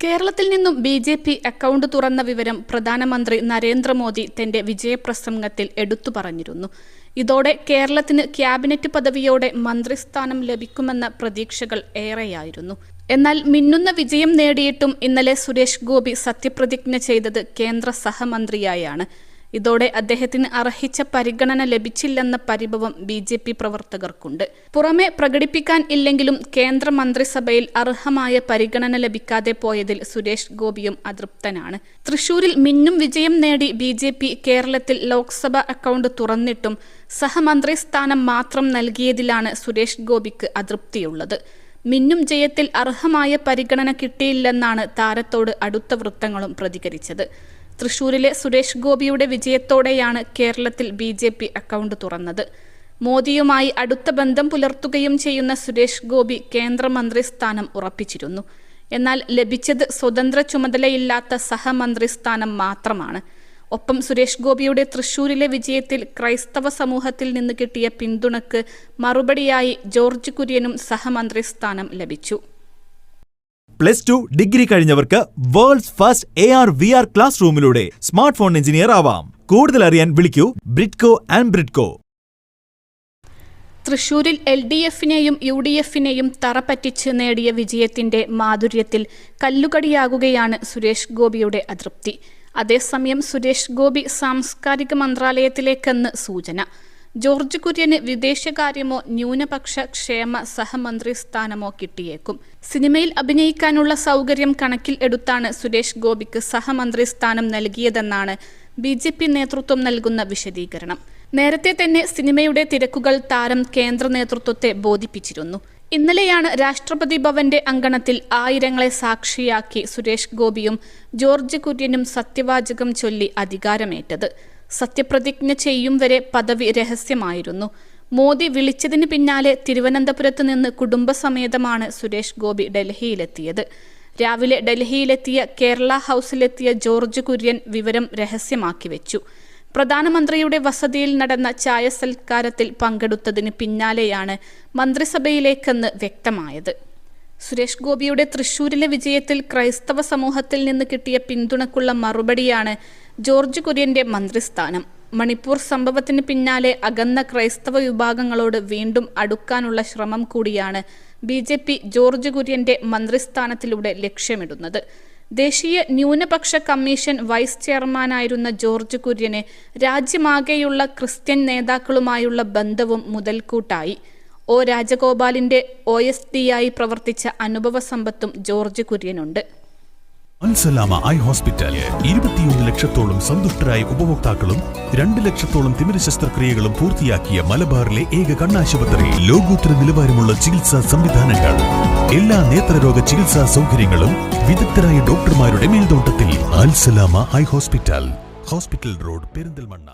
കേരളത്തിൽ നിന്നും BJP. Account തുറന്ന വിവരം പ്രധാനമന്ത്രി നരേന്ദ്രമോദി തന്റെ വിജയപ്രസംഗത്തിൽ എടുത്തു പറഞ്ഞിരുന്നു. ഇതോടെ കേരളത്തിന് ക്യാബിനറ്റ് പദവിയോടെ മന്ത്രിസ്ഥാനം ലഭിക്കുമെന്ന പ്രതീക്ഷകൾ ഏറെയായിരുന്നു. എന്നാൽ മിന്നുന്ന വിജയം നേടിയിട്ടും ഇന്നലെ സുരേഷ് ഗോപി സത്യപ്രതിജ്ഞ ചെയ്തത് കേന്ദ്ര സഹമന്ത്രിയായാണ്. ഇതോടെ അദ്ദേഹത്തിന് അർഹിച്ച പരിഗണന ലഭിച്ചില്ലെന്ന പരിഭവം ബി.ജെ.പി. പ്രവർത്തകർക്കുണ്ട്. പുറമെ പ്രകടിപ്പിക്കാൻ ഇല്ലെങ്കിലും കേന്ദ്ര മന്ത്രിസഭയിൽ അർഹമായ പരിഗണന ലഭിക്കാതെ പോയതിൽ സുരേഷ് ഗോപിയും അതൃപ്തനാണ്. തൃശൂരിൽ മിന്നും വിജയം നേടി ബി.ജെ.പി. കേരളത്തിൽ ലോക്സഭ അക്കൗണ്ട് തുറന്നിട്ടും സഹമന്ത്രി സ്ഥാനം മാത്രം നൽകിയതിലാണ് സുരേഷ് ഗോപിക്ക് അതൃപ്തിയുള്ളത്. മിന്നും ജയത്തിൽ അർഹമായ പരിഗണന കിട്ടിയില്ലെന്നാണ് താരത്തോട് അടുത്ത വൃത്തങ്ങളും പ്രതികരിച്ചത്. തൃശൂരിലെ സുരേഷ് ഗോപിയുടെ വിജയത്തോടെയാണ് കേരളത്തിൽ ബി.ജെ.പി. അക്കൗണ്ട് തുറന്നത്. മോദിയുമായി അടുത്ത ബന്ധം പുലർത്തുകയും ചെയ്യുന്ന സുരേഷ് ഗോപി കേന്ദ്രമന്ത്രി സ്ഥാനം ഉറപ്പിച്ചിരുന്നു. എന്നാൽ ലഭിച്ചത് സ്വതന്ത്ര ചുമതലയില്ലാത്ത സഹമന്ത്രി സ്ഥാനം മാത്രമാണ്. ഒപ്പം സുരേഷ് ഗോപിയുടെ തൃശൂരിലെ വിജയത്തിൽ ക്രൈസ്തവ സമൂഹത്തിൽ നിന്ന് കിട്ടിയ പിന്തുണക്ക് മറുപടിയായി ജോർജ് കുര്യനും സഹമന്ത്രി സ്ഥാനം ലഭിച്ചു. +2 ഡിഗ്രി കഴിഞ്ഞവർക്ക് വേൾഡ്സ് ഫസ്റ്റ് AR/VR ക്ലാസ് റൂമിലൂടെ സ്മാർട്ട് ഫോൺ എഞ്ചിനീയർ ആവാം. കൂടുതൽ അറിയാൻ വിളിക്കൂ ബ്രിഡ്കോ ആൻഡ് ബ്രിഡ്കോ. തൃശൂരിൽ LDF-നെയും UDF-നെയും തറപറ്റിച്ച് നേടിയ വിജയത്തിന്റെ മാധുര്യത്തിൽ കല്ലുകടിയാകുകയാണ് സുരേഷ് ഗോപിയുടെ അതൃപ്തി. അതേസമയം സുരേഷ് ഗോപി സാംസ്കാരിക മന്ത്രാലയത്തിലേക്കെന്ന് സൂചന. ജോർജ് കുര്യന് വിദേശകാര്യമോ ന്യൂനപക്ഷ ക്ഷേമ സഹമന്ത്രി സ്ഥാനമോ കിട്ടിയേക്കും. സിനിമയിൽ അഭിനയിക്കാനുള്ള സൗകര്യം കണക്കിൽ എടുത്താണ് സുരേഷ് ഗോപിക്ക് സഹമന്ത്രി സ്ഥാനം നൽകിയതെന്നാണ് ബി.ജെ.പി. നേതൃത്വം നൽകുന്ന വിശദീകരണം. നേരത്തെ തന്നെ സിനിമയുടെ തിരക്കുകൾ താരം കേന്ദ്ര നേതൃത്വത്തെ ബോധിപ്പിച്ചിരുന്നു. ഇന്നലെയാണ് രാഷ്ട്രപതി ഭവന്റെ അങ്കണത്തിൽ ആയിരങ്ങളെ സാക്ഷിയാക്കി സുരേഷ് ഗോപിയും ജോർജ് കുര്യനും സത്യവാചകം ചൊല്ലി അധികാരമേറ്റത്. സത്യപ്രതിജ്ഞ ചെയ്യും വരെ പദവി രഹസ്യമായിരുന്നു. മോദി വിളിച്ചതിന് പിന്നാലെ തിരുവനന്തപുരത്ത് നിന്ന് കുടുംബസമേതമാണ് സുരേഷ് ഗോപി ഡൽഹിയിലെത്തിയത്. രാവിലെ ഡൽഹിയിലെത്തിയ കേരള ഹൗസിലെത്തിയ ജോർജ് കുര്യൻ വിവരം രഹസ്യമാക്കി വെച്ചു. പ്രധാനമന്ത്രിയുടെ വസതിയിൽ നടന്ന ചായ സൽക്കാരത്തിൽ പങ്കെടുത്തതിന് പിന്നാലെയാണ് മന്ത്രിസഭയിലേക്കെന്ന് വ്യക്തമായത്. സുരേഷ് ഗോപിയുടെ തൃശൂരിലെ വിജയത്തിൽ ക്രൈസ്തവ സമൂഹത്തിൽ നിന്ന് കിട്ടിയ പിന്തുണക്കുള്ള മറുപടിയാണ് ജോർജ് കുര്യന്റെ മന്ത്രിസ്ഥാനം. മണിപ്പൂർ സംഭവത്തിന് പിന്നാലെ അകന്ന ക്രൈസ്തവ വിഭാഗങ്ങളോട് വീണ്ടും അടുക്കാനുള്ള ശ്രമം കൂടിയാണ് ബി.ജെ.പി. ജോർജ് കുര്യന്റെ മന്ത്രിസ്ഥാനത്തിലൂടെ ലക്ഷ്യമിടുന്നത്. ദേശീയ ന്യൂനപക്ഷ commission vice ചെയർമാനായിരുന്ന George Kurian രാജ്യമാകെയുള്ള Christian നേതാക്കളുമായുള്ള ബന്ധവും മുതൽക്കൂട്ടായി. ഒ. രാജഗോപാലിന്റെ OSD-ആയി പ്രവർത്തിച്ച അനുഭവ സമ്പത്തും ജോർജ് കുര്യനുണ്ട്. അൽസലാമ ഐ ഹോസ്പിറ്റൽ 21 ലക്ഷത്തോളം സന്തുഷ്ടരായ ഉപഭോക്താക്കളും 2 ലക്ഷത്തോളം തിമിര ശസ്ത്രക്രിയകളും പൂർത്തിയാക്കിയ മലബാറിലെ ഏക കണ്ണാശുപത്രി. ലോകോത്തര നിലവാരമുള്ള ചികിത്സാ സംവിധാനങ്ങൾ, എല്ലാ നേത്രരോഗ ചികിത്സാ സൗകര്യങ്ങളും വിദഗ്ധരായ ഡോക്ടർമാരുടെ മേൽനോട്ടത്തിൽ. Al Salama eye hospital, hospital road, Perinthalmanna.